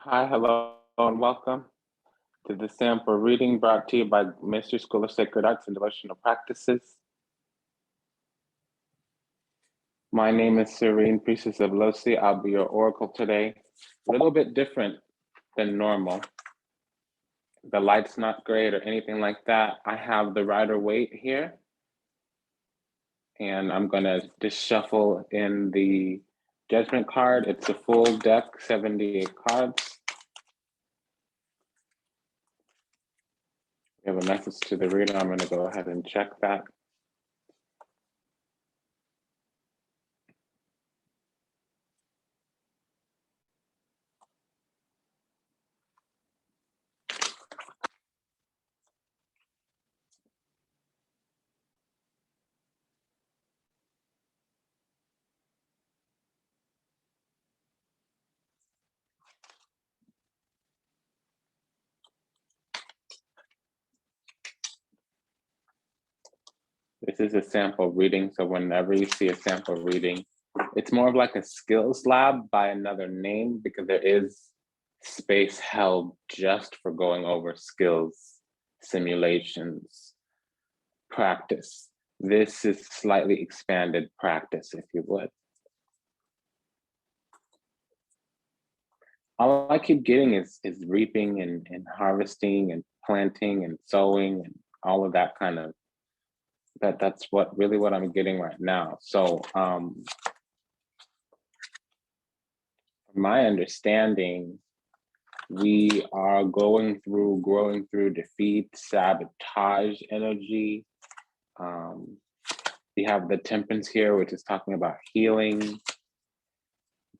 Hi, hello, and welcome to the sample reading brought to you by Mystery School of Sacred Arts and Devotional Practices. My name is Serene, Priestess Ablossi. I'll be your oracle today. A little bit different than normal. The light's not great or anything like that. I have the Rhada Waite here, and I'm gonna just shuffle in the judgment card. It's a full deck, 78 cards. We have a message to the reader. I'm going to go ahead and check that. This is a sample reading, so whenever you see a sample reading, it's more of like a skills lab by another name because there is space held just for going over skills, simulations, practice. This is slightly expanded practice, if you would. All I keep getting is reaping and harvesting and planting and sowing and all of that kind of that's what I'm getting right now. So from my understanding, we are growing through defeat, sabotage energy. We have the temperance here, which is talking about healing.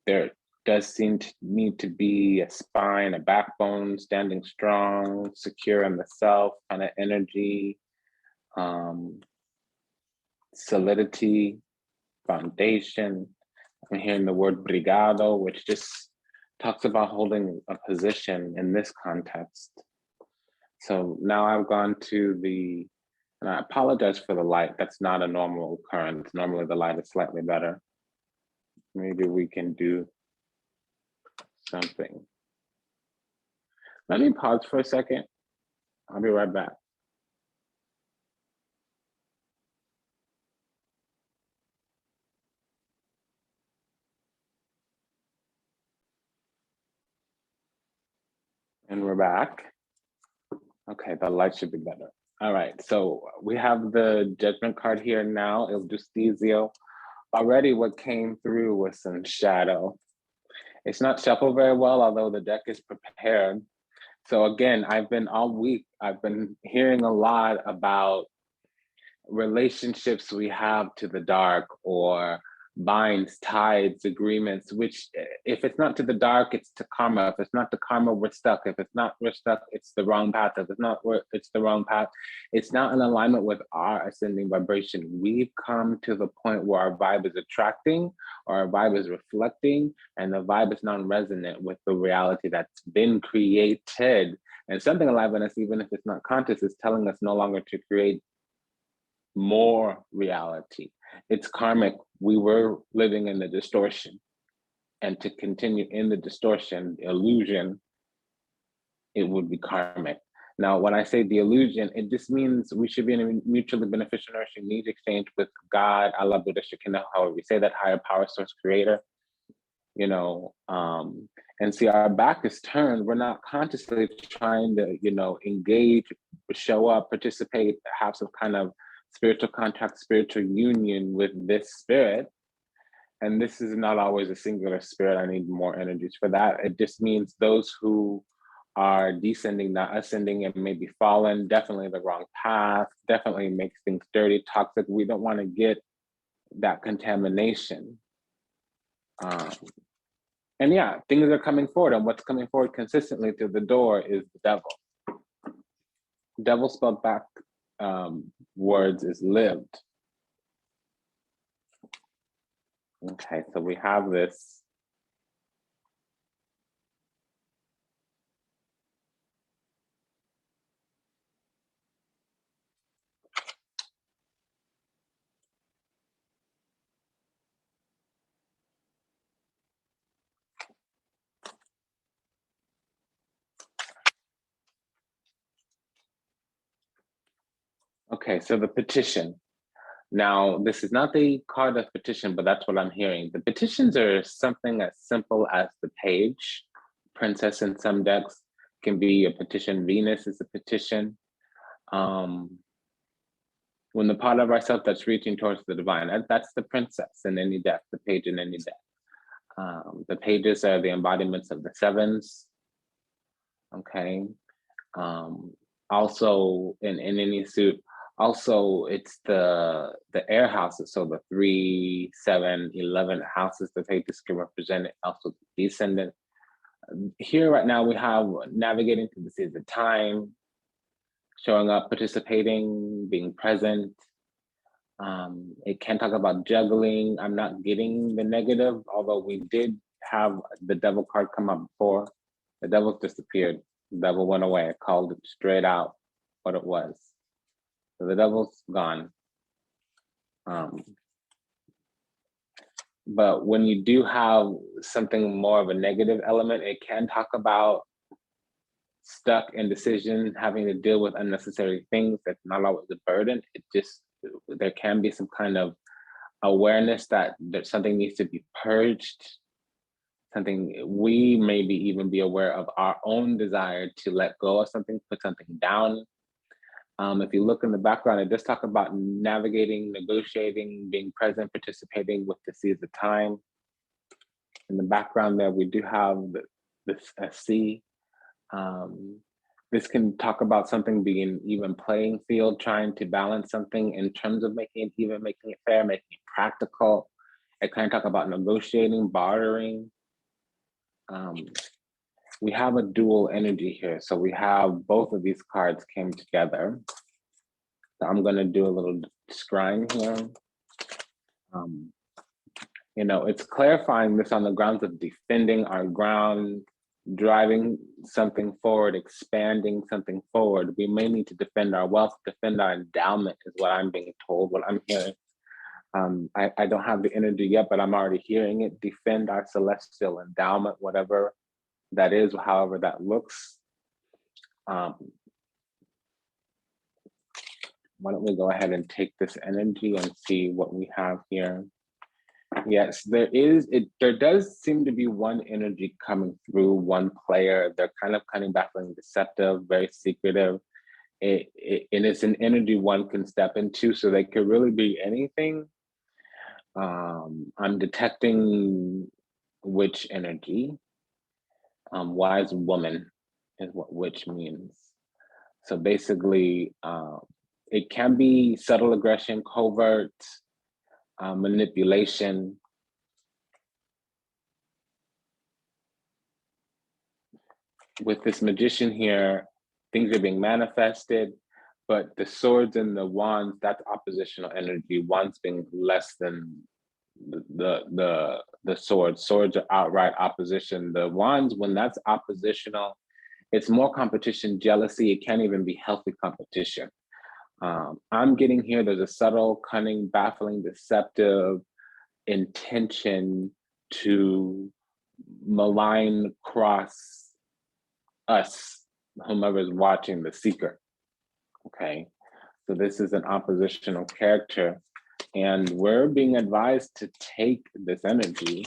There does seem to need to be a spine, a backbone, standing strong, secure in the self kind of energy. Solidity, foundation. I'm hearing the word brigado, which just talks about holding a position in this context. So now I've gone to and I apologize for the light. That's not a normal occurrence. Normally the light is slightly better. Maybe we can do something. Let me pause for a second. I'll be right back. And we're back. Okay, the light should be better. All right, so we have the judgment card here now, Il Justizio. Already what came through was some shadow. It's not shuffled very well, although the deck is prepared. So again, all week, I've been hearing a lot about relationships we have to the dark or binds, tides, agreements, which if it's not to the dark, it's to karma. If it's not to karma, we're stuck. If it's not, we're stuck, it's the wrong path. If it's not, it's the wrong path. It's not in alignment with our ascending vibration. We've come to the point where our vibe is attracting or our vibe is reflecting and the vibe is non-resonant with the reality that's been created. And something alive in us, even if it's not conscious, is telling us no longer to create more reality. It's karmic. We were living in the distortion, and to continue in the distortion, the illusion, it would be karmic. Now, when I say the illusion, it just means we should be in a mutually beneficial, nourishing needs exchange with God, Allah, Buddha, Shekinah, however we say that, higher power source creator, and see, our back is turned. We're not consciously trying to, engage, show up, participate, have some kind of spiritual contact, spiritual union with this spirit. And this is not always a singular spirit. I need more energies for that. It just means those who are descending, not ascending, and maybe fallen, definitely the wrong path, definitely makes things dirty, toxic. We don't want to get that contamination. And yeah, things are coming forward, and what's coming forward consistently through the door is the devil. Devil spelled back words is lived. Okay, so we have this. Okay, so the petition. Now, this is not the card of petition, but that's what I'm hearing. The petitions are something as simple as the page. Princess in some decks can be a petition. Venus is a petition. When the part of ourself that's reaching towards the divine, that's the princess in any deck, the page in any deck. The pages are the embodiments of the sevens. Okay. Also in any suit, also it's the air houses. So the 3, 7, 11 houses, the pages can represent it. Also the descendant. Here right now we have navigating through the seas of time, showing up, participating, being present. It can talk about juggling. I'm not getting the negative, although we did have the devil card come up before. The devil disappeared. The devil went away. I called it straight out what it was. So the devil's gone. But when you do have something more of a negative element, it can talk about stuck indecision, having to deal with unnecessary things. That's not always a burden. It just, there can be some kind of awareness that something needs to be purged. Something we maybe even be aware of our own desire to let go of something, put something down. If you look in the background, it does talk about navigating, negotiating, being present, participating with the seas of time. In the background there, we do have this sea. This can talk about something being an even playing field, trying to balance something in terms of making it even, making it fair, making it practical. It can talk about negotiating, bartering. We have a dual energy here. So we have both of these cards came together. So I'm gonna do a little scrying here. You know, it's clarifying this on the grounds of defending our ground, driving something forward, expanding something forward. We may need to defend our wealth, defend our endowment is what I'm being told, what I'm hearing. I don't have the energy yet, but I'm already hearing it. Defend our celestial endowment, whatever that is, however that looks. Why don't we go ahead and take this energy and see what we have here. Yes, there does seem to be one energy coming through, one player. They're kind of cunning, baffling, deceptive, very secretive. And it's an energy one can step into, so they could really be anything. I'm detecting witch energy. Wise woman is what witch means. So basically, it can be subtle aggression, covert, manipulation. With this magician here, things are being manifested, but the swords and the wands, that's oppositional energy. Wands being less than the swords. Swords are outright opposition. The wands, when that's oppositional, it's more competition, jealousy. It can't even be healthy competition. I'm getting here, there's a subtle, cunning, baffling, deceptive intention to malign, cross us, whomever is watching, the seeker. Okay, so this is an oppositional character, and we're being advised to take this energy.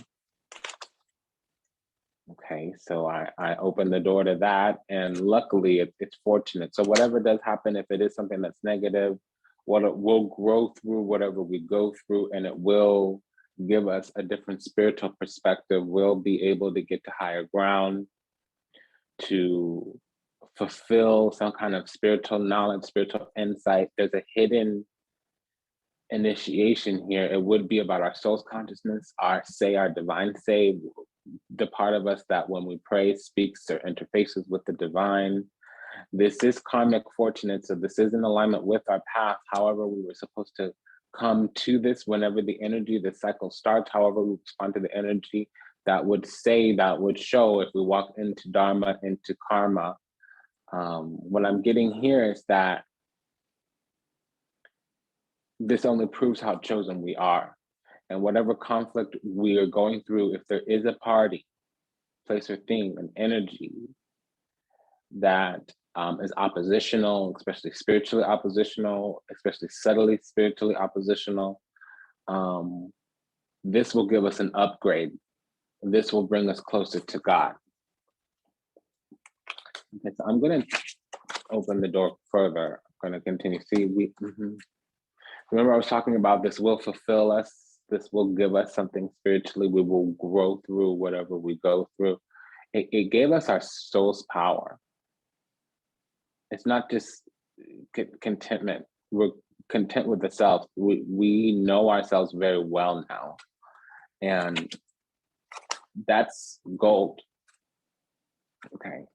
Okay, so I opened the door to that, and luckily it's fortunate. So whatever does happen, if it is something that's negative, we'll grow through whatever we go through, and it will give us a different spiritual perspective. We'll be able to get to higher ground, to fulfill some kind of spiritual knowledge, spiritual insight. There's a hidden initiation here. It would be about our soul's consciousness, our divine say, the part of us that when we pray speaks or interfaces with the divine. This is karmic fortunate, so this is in alignment with our path. However, we were supposed to come to this whenever the energy, the cycle starts. However, we respond to the energy that would say, that would show if we walk into dharma, into karma. What I'm getting here is that this only proves how chosen we are. And whatever conflict we are going through, if there is a party, place or thing, an energy that is oppositional, especially spiritually oppositional, especially subtly spiritually oppositional. This will give us an upgrade. This will bring us closer to God. Okay, so I'm going to open the door further. I'm going to continue. See, remember I was talking about this will fulfill us. This will give us something spiritually. We will grow through whatever we go through. It gave us our soul's power. It's not just contentment. We're content with the self. We know ourselves very well now. And that's gold. Okay.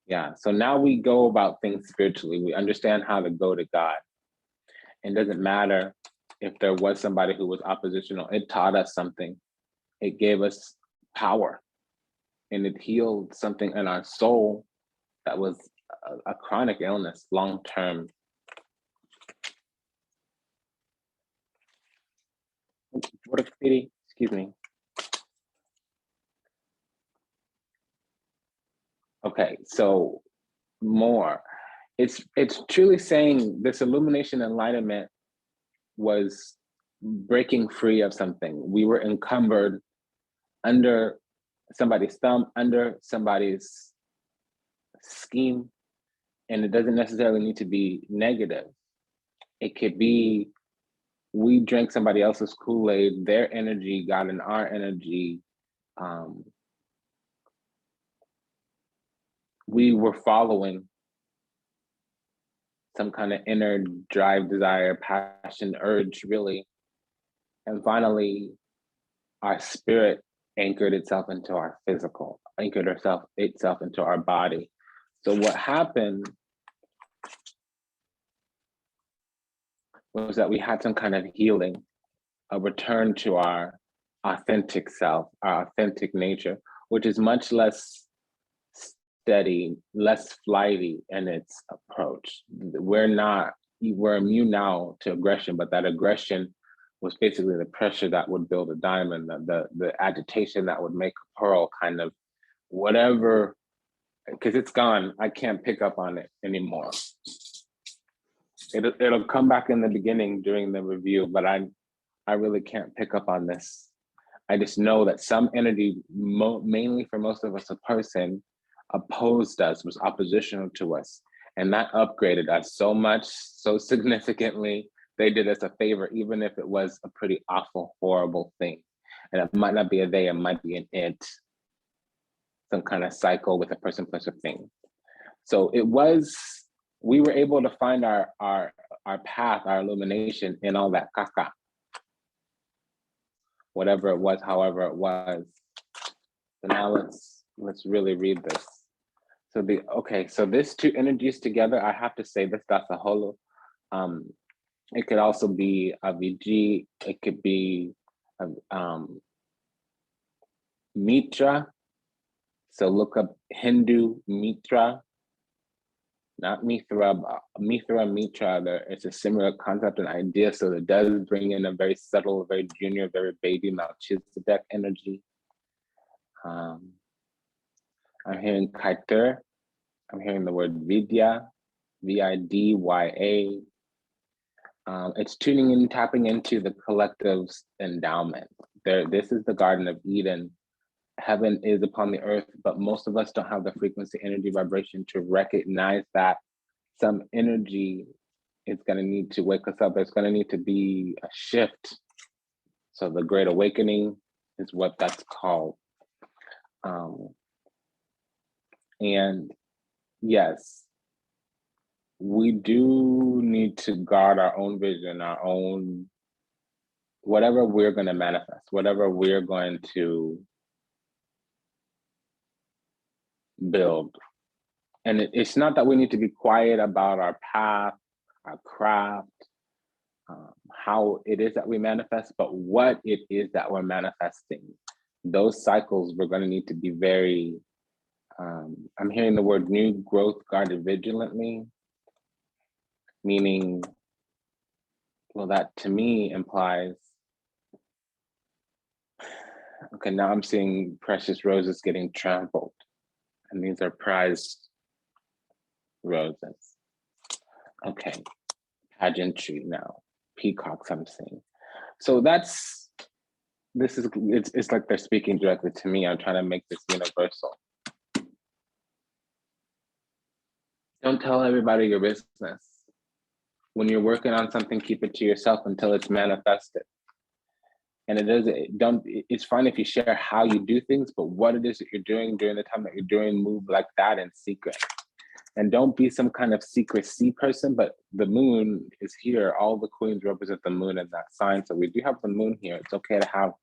Yeah, so now we go about things spiritually. We understand how to go to God. It doesn't matter if there was somebody who was oppositional. It taught us something. It gave us power. And it healed something in our soul that was a chronic illness, long-term. Excuse me. Okay, so more. It's truly saying this illumination enlightenment was breaking free of something. We were encumbered under somebody's thumb, under somebody's scheme, and it doesn't necessarily need to be negative. It could be we drank somebody else's Kool-Aid, their energy got in our energy. We were following some kind of inner drive, desire, passion, urge, really. And finally, our spirit anchored itself into our physical, anchored itself into our body. So what happened was that we had some kind of healing, a return to our authentic self, our authentic nature, which is much less steady, less flighty in its approach. We're immune now to aggression, but that aggression was basically the pressure that would build a diamond, the agitation that would make a pearl, kind of whatever, because it's gone. I can't pick up on it anymore. It'll come back in the beginning during the review, but I really can't pick up on this. I just know that some energy, mainly for most of us, a person, opposed us, was oppositional to us. And that upgraded us so much, so significantly. They did us a favor, even if it was a pretty awful, horrible thing. And it might not be a they, it might be an it. Some kind of cycle with a person, place, or thing. So we were able to find our path, our illumination in all that caca. Whatever it was, however it was. So now let's really read this. So this two energies together, I have to say this, that's a holo. It could also be a VG, it could be Mitra. So look up Hindu Mitra, not Mithra, Mitra. It's a similar concept and idea. So it does bring in a very subtle, very junior, very baby Melchizedek energy. I'm hearing Kaitur. I'm hearing the word Vidya, Vidya. It's tuning in, tapping into the collective's endowment. This is the Garden of Eden. Heaven is upon the earth, but most of us don't have the frequency, energy, vibration to recognize that some energy is going to need to wake us up. There's going to need to be a shift. So the Great Awakening is what that's called. And yes, we do need to guard our own vision, our own, whatever we're going to manifest, whatever we're going to build. And it's not that we need to be quiet about our path, our craft, how it is that we manifest, but what it is that we're manifesting. Those cycles, we're going to need to be very, I'm hearing the word new growth guarded vigilantly, meaning, well, that to me implies, Okay, now I'm seeing precious roses getting trampled. And these are prized roses. Okay, pageantry now. Peacocks I'm seeing. So it's like they're speaking directly to me. I'm trying to make this universal. Don't tell everybody your business. When you're working on something, keep it to yourself until it's manifested. And it's fine if you share how you do things, but what it is that you're doing during the time that you're doing, move like that in secret. And don't be some kind of secrecy person, but the moon is here. All the queens represent the moon in that sign. So we do have the moon here. It's okay to have,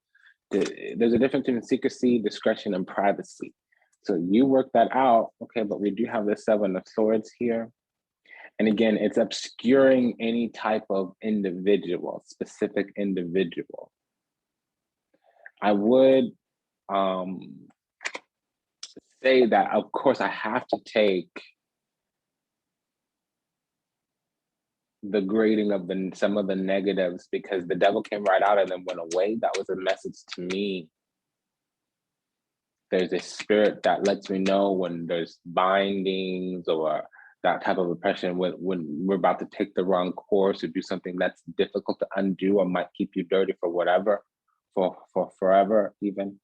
there's a difference between secrecy, discretion, and privacy. So you work that out, okay, but we do have the 7 of Swords here. And again, it's obscuring any type of individual, specific individual. I would say that, of course, I have to take the grading of some of the negatives, because the devil came right out and then went away. That was a message to me. There's a spirit that lets me know when there's bindings or that type of oppression, when we're about to take the wrong course or do something that's difficult to undo or might keep you dirty for whatever, for forever even.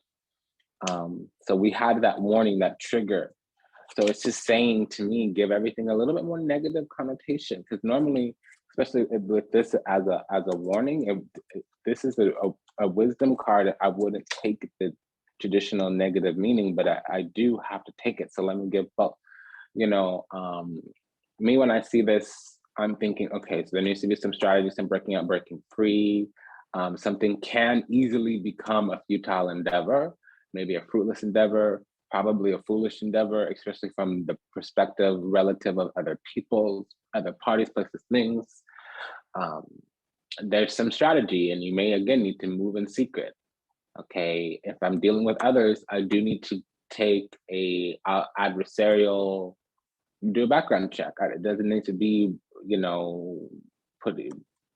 So we had that warning, that trigger. So it's just saying to me, give everything a little bit more negative connotation, because normally, especially with this as a warning, if this is a wisdom card, I wouldn't take the traditional negative meaning, but I do have to take it. So let me give both. Me, when I see this, I'm thinking, okay, so there needs to be some strategy, some breaking out, breaking free. Something can easily become a futile endeavor, maybe a fruitless endeavor, probably a foolish endeavor, especially from the perspective relative of other people, other parties, places, things. There's some strategy, and you may, again, need to move in secret. Okay, if I'm dealing with others, I do need to take a adversarial, do a background check. It doesn't need to be,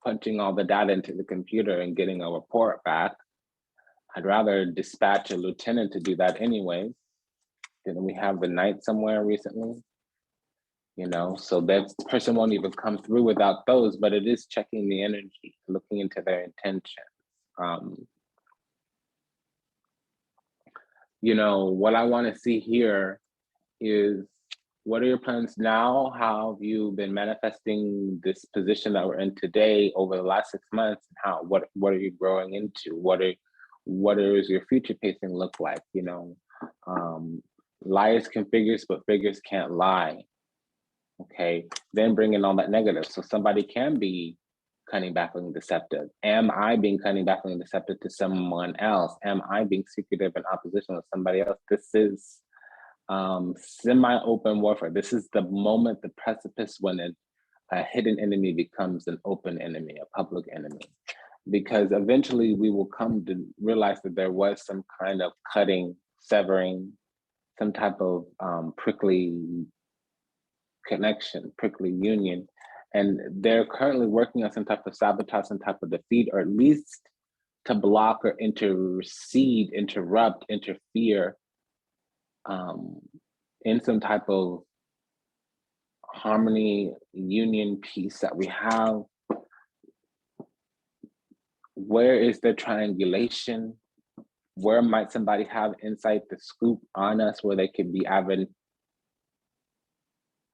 punching all the data into the computer and getting a report back. I'd rather dispatch a lieutenant to do that anyways. Didn't we have the Knight somewhere recently? So that person won't even come through without those, but it is checking the energy, looking into their intentions. What I want to see here is, what are your plans now? How have you been manifesting this position that we're in today over the last 6 months? What are you growing into? What is your future pacing look like? Liars can figures, but figures can't lie. Okay, then bring in all that negative. So somebody can be cunning, baffling, deceptive. Am I being cunning, baffling, deceptive to someone else? Am I being secretive in opposition with somebody else? This is semi-open warfare. This is the moment, the precipice, when a hidden enemy becomes an open enemy, a public enemy. Because eventually we will come to realize that there was some kind of cutting, severing, some type of prickly connection, prickly union. And they're currently working on some type of sabotage, some type of defeat, or at least to block or intercede, interrupt, interfere in some type of harmony, union, peace that we have. Where is the triangulation? Where might somebody have insight, the scoop on us, where they could be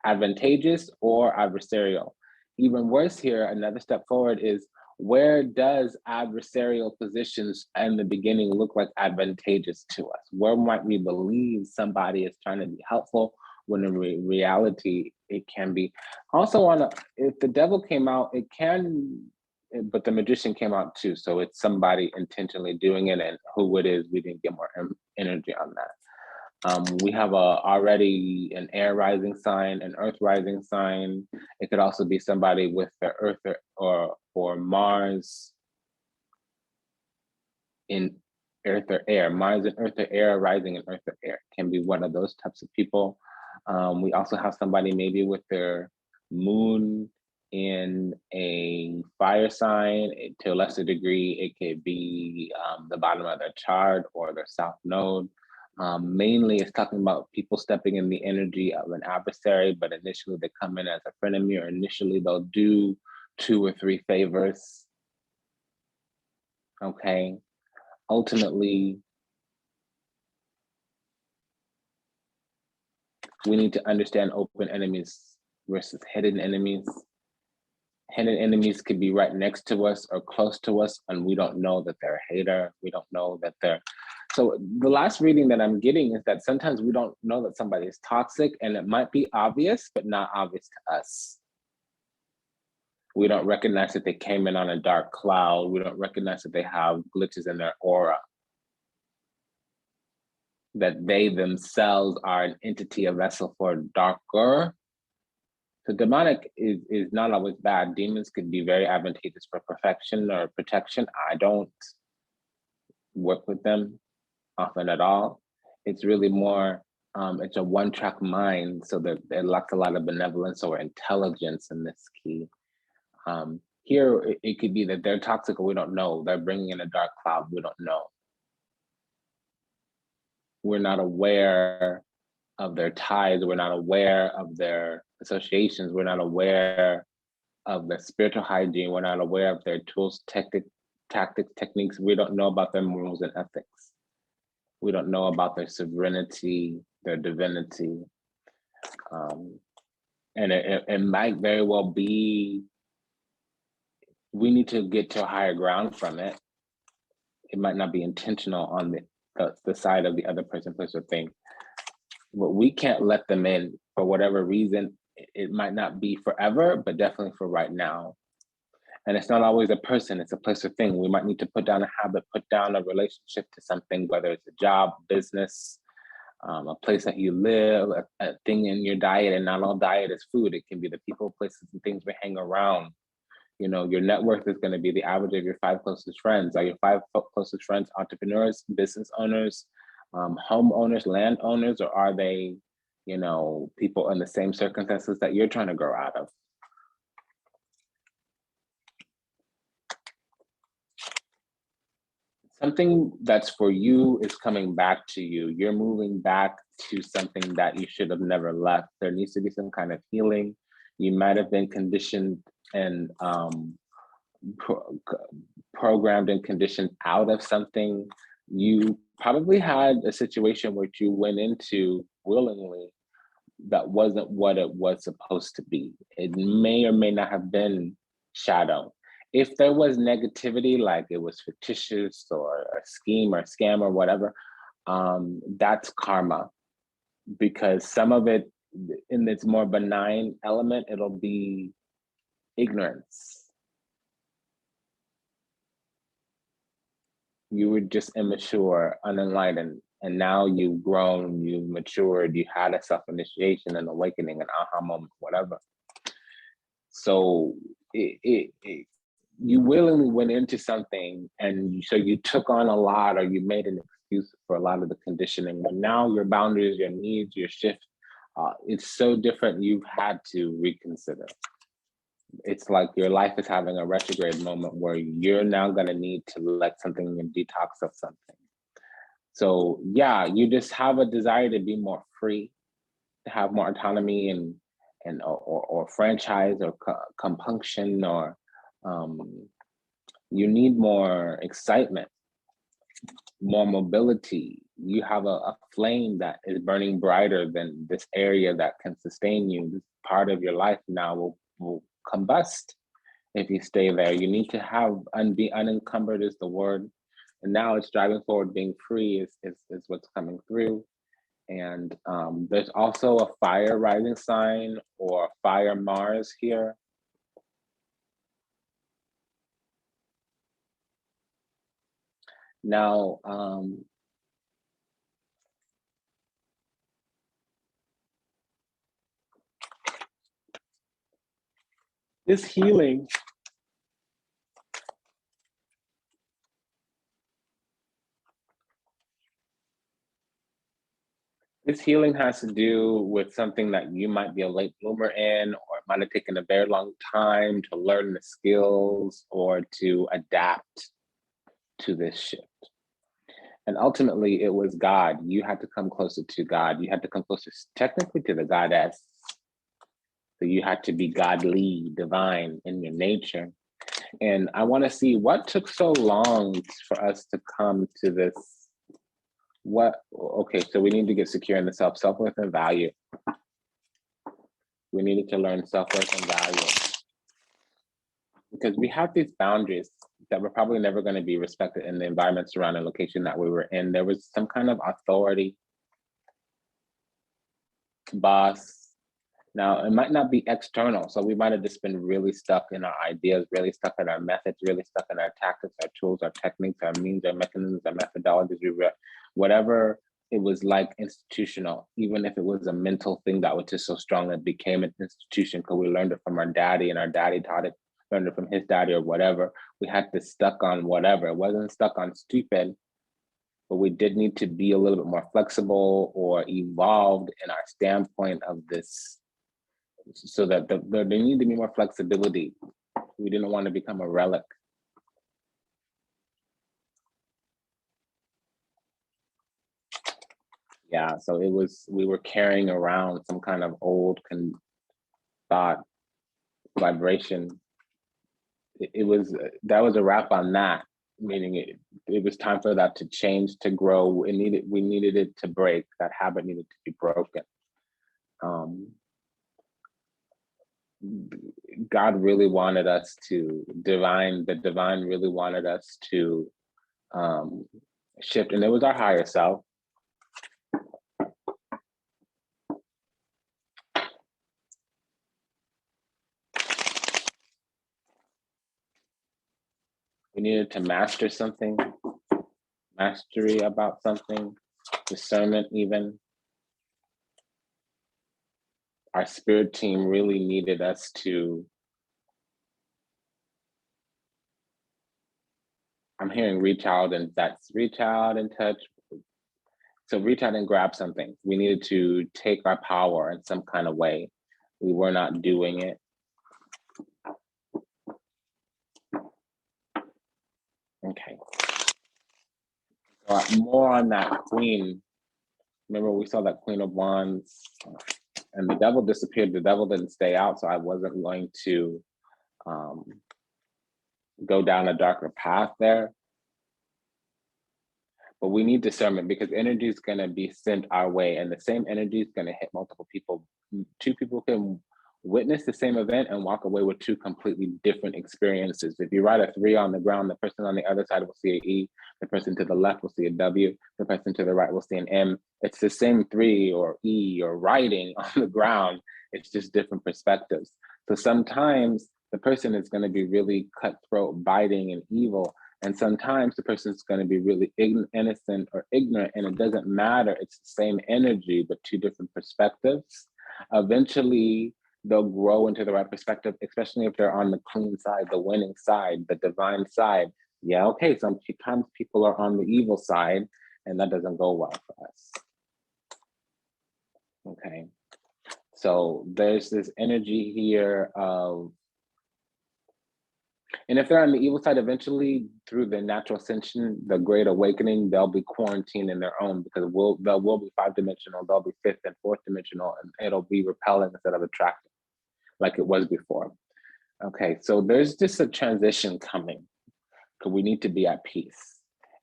advantageous or adversarial? Even worse here, another step forward is, where does adversarial positions in the beginning look like advantageous to us? Where might we believe somebody is trying to be helpful when in reality it can be? Also, if the devil came out, it can, but the magician came out too. So it's somebody intentionally doing it, and who it is, we didn't get more energy on that. We have already an air rising sign, an earth rising sign. It could also be somebody with the earth or Mars in earth or air. Mars in earth or air, rising in earth or air can be one of those types of people. We also have somebody maybe with their moon in a fire sign. To a lesser degree, it could be the bottom of their chart or their south node. Mainly it's talking about people stepping in the energy of an adversary, but initially they come in as a frenemy, or initially they'll do 2 or 3 favors. Okay. Ultimately, we need to understand open enemies versus hidden enemies. Hidden enemies could be right next to us or close to us, and we don't know that they're a hater. We don't know that they're... So the last reading that I'm getting is that sometimes we don't know that somebody is toxic, and it might be obvious, but not obvious to us. We don't recognize that they came in on a dark cloud. We don't recognize that they have glitches in their aura, that they themselves are an entity, a vessel for darker. So demonic is not always bad. Demons could be very advantageous for perfection or protection. I don't work with them often at all. It's really more, it's a one-track mind, so that it lacks a lot of benevolence or intelligence in this key. Here, it could be that they're toxic or we don't know. They're bringing in a dark cloud, we don't know. We're not aware of their ties. We're not aware of their associations. We're not aware of the spiritual hygiene. We're not aware of their tools, tactics, techniques. We don't know about their morals and ethics. We don't know about their sovereignty, their divinity. And it might very well be, we need to get to a higher ground from it. It might not be intentional on the side of the other person, place, or thing. But we can't let them in for whatever reason. It might not be forever, but definitely for right now. And it's not always a person, it's a place or thing. We might need to put down a habit, put down a relationship to something, whether it's a job, business, a place that you live, a thing in your diet. And not all diet is food. It can be the people, places, and things we hang around. You know, your net worth is going to be the average of your 5 closest friends. Are your 5 closest friends entrepreneurs, business owners, homeowners, landowners, or are they, you know, people in the same circumstances that you're trying to grow out of? Something that's for you is coming back to you. You're moving back to something that you should have never left. There needs to be some kind of healing. You might have been conditioned and programmed and conditioned out of something. You probably had a situation which you went into willingly that wasn't what it was supposed to be. It may or may not have been shadow. If there was negativity, like it was fictitious or a scheme or a scam or whatever, that's karma. Because some of it, in its more benign element, it'll be ignorance. You were just immature, unenlightened, and now you've grown, you've matured, you had a self-initiation, an awakening, an aha moment, whatever. So you willingly went into something, and so you took on a lot, or you made an excuse for a lot of the conditioning. But now your boundaries, your needs, your shift, it's so different. You've had to reconsider. It's like your life is having a retrograde moment where you're now going to need to let something and detox of something. So yeah, you just have a desire to be more free, to have more autonomy and or franchise or compunction, or you need more excitement, more mobility. You have a flame that is burning brighter than this area that can sustain you. This part of your life now will combust if you stay there. You need to have be unencumbered is the word. And now it's driving forward, being free is what's coming through. And there's also a fire rising sign or fire Mars here. Now, this healing This healing has to do with something that you might be a late bloomer in, or it might have taken a very long time to learn the skills or to adapt to this shift. And ultimately, it was God. You had to come closer to God. You had to come closer, technically, to the goddess. So you had to be godly, divine in your nature. And I want to see what took so long for us to come to this. Okay, so we need to get secure in the self-worth and value. We needed to learn self-worth and value. Because we have these boundaries that were probably never going to be respected in the environment surrounding location that we were in. There was some kind of authority, boss. Now, it might not be external. So we might have just been really stuck in our ideas, really stuck in our methods, really stuck in our tactics, our tools, our techniques, our means, our mechanisms, our methodologies, whatever it was, like institutional, even if it was a mental thing that was just so strong, it became an institution because we learned it from our daddy and our daddy taught it, learned it from his daddy or whatever. We had to stuck on whatever. It wasn't stuck on stupid, but we did need to be a little bit more flexible or evolved in our standpoint of this, so that there needed to be more flexibility. We didn't want to become a relic. Yeah, so it was, we were carrying around some kind of old thought vibration. That was a wrap on that, meaning it was time for that to change, to grow. We needed it to break. That habit needed to be broken. God really wanted us to, the divine really wanted us to shift, and it was our higher self. We needed to master something, mastery about something, discernment even. Our spirit team really needed us to, I'm hearing reach out, and that's reach out and touch. So reach out and grab something. We needed to take our power in some kind of way. We were not doing it. Okay. More on that queen. Remember we saw that Queen of Wands and the devil disappeared. The devil didn't stay out, so I wasn't going to go down a darker path there. But we need discernment, because energy is going to be sent our way, and the same energy is going to hit multiple people. Two people can witness the same event and walk away with two completely different experiences. If you write a 3 on the ground, the person on the other side will see an E, the person to the left will see a W, the person to the right will see an M. It's the same 3 or E or writing on the ground. It's just different perspectives. So sometimes the person is going to be really cutthroat, biting, and evil. And sometimes the person's going to be really innocent or ignorant, and it doesn't matter. It's the same energy, but two different perspectives. Eventually, they'll grow into the right perspective, especially if they're on the clean side, the winning side, the divine side. Yeah, okay, sometimes people are on the evil side, and that doesn't go well for us. Okay, so there's this energy here of, and if they're on the evil side, eventually through the natural ascension, the great awakening, they'll be quarantined in their own, because they will be 5-dimensional, they'll be 5th and 4th dimensional, and it'll be repelling instead of attracting, like it was before. Okay, so there's just a transition coming, because we need to be at peace,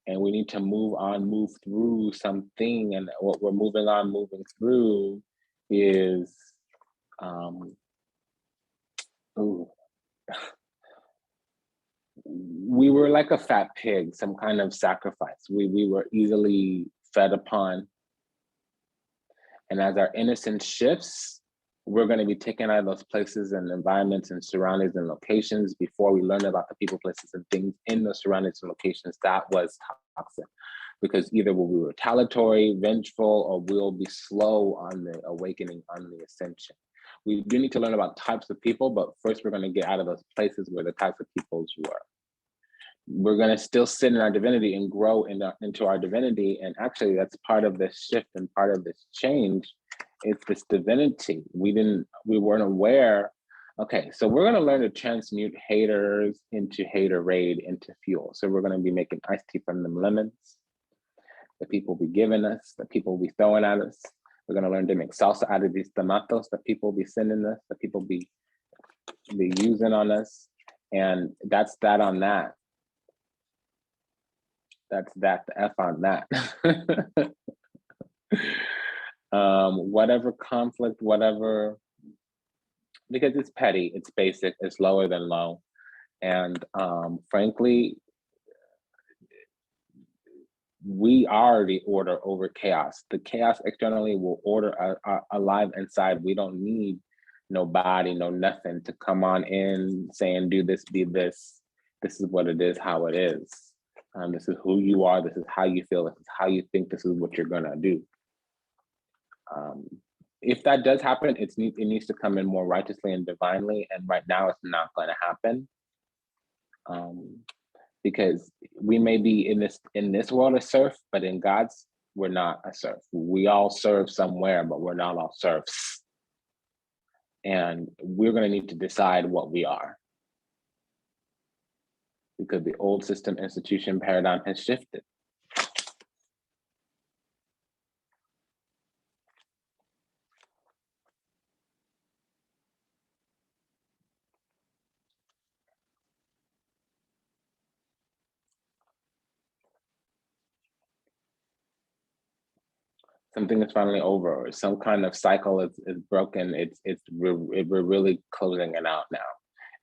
and we need to move on, move through something, and what we're moving on, moving through is, we were like a fat pig, some kind of sacrifice. We were easily fed upon. And as our innocence shifts, we're going to be taken out of those places and environments and surroundings and locations before we learn about the people, places, and things in those surroundings and locations that was toxic. Because either we'll be retaliatory, vengeful, or we'll be slow on the awakening, on the ascension. We do need to learn about types of people, but first we're going to get out of those places where the types of peoples were. we're going to still sit in our divinity and grow into our divinity. And actually, that's part of this shift and part of this change. It's this divinity. We weren't aware. Okay, so we're going to learn to transmute haters into haterade into fuel. So we're going to be making iced tea from them lemons that people be giving us, that people be throwing at us. We're going to learn to make salsa out of these tomatoes that people be sending us, that people be using on us. And that's that on that. That's that, the F on that. Whatever conflict, whatever, because it's petty, it's basic, it's lower than low. And frankly, we are the order over chaos. The chaos externally will order alive inside. We don't need nobody, no nothing to come on in saying, do this, be this. This is what it is, how it is. This is who you are. This is how you feel. This is how you think. This is what you're gonna do. If that does happen, it needs to come in more righteously and divinely. And right now, it's not going to happen, because we may be in this world a serf, but in God's, we're not a serf. We all serve somewhere, but we're not all serfs. And we're going to need to decide what we are, because the old system, institution, paradigm has shifted. Something is finally over, or some kind of cycle is broken. We're really closing it out now.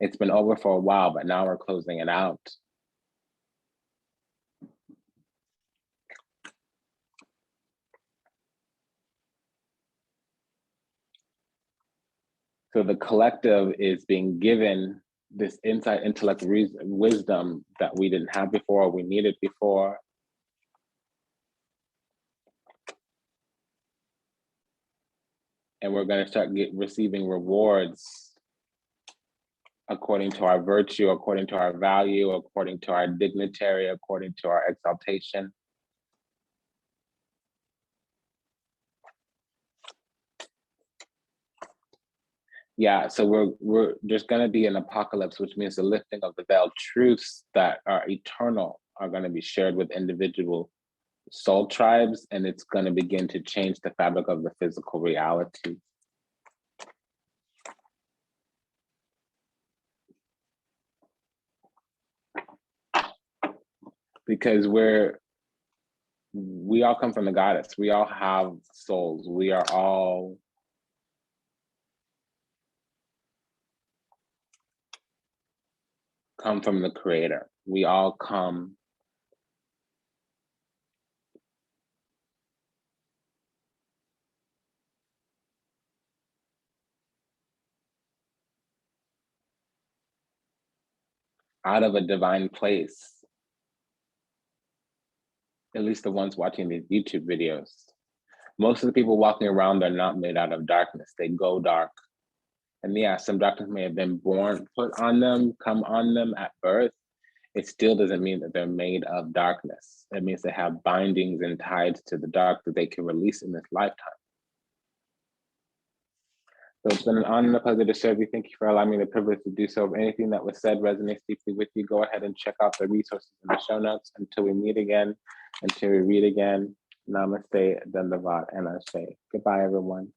It's been over for a while, but now we're closing it out. So the collective is being given this insight, intellect, wisdom that we didn't have before, we needed before. And we're going to start receiving rewards according to our virtue, according to our value, according to our dignitary, according to our exaltation. Yeah, so there's going to be an apocalypse, which means the lifting of the veil. Truths that are eternal are going to be shared with individual soul tribes, and it's going to begin to change the fabric of the physical reality. Because we all come from the goddess. We all have souls. We are all come from the creator. We all come out of a divine place. At least the ones watching these YouTube videos. Most of the people walking around are not made out of darkness. They go dark. And yeah, some darkness may have been put on them, come on them at birth. It still doesn't mean that they're made of darkness. It means they have bindings and ties to the dark that they can release in this lifetime. So it's been an honor and a pleasure to serve you. Thank you for allowing me the privilege to do so. If anything that was said resonates deeply with you, go ahead and check out the resources in the show notes. Until we meet again, until we read again, namaste, dandavat, and ashe. Goodbye, everyone.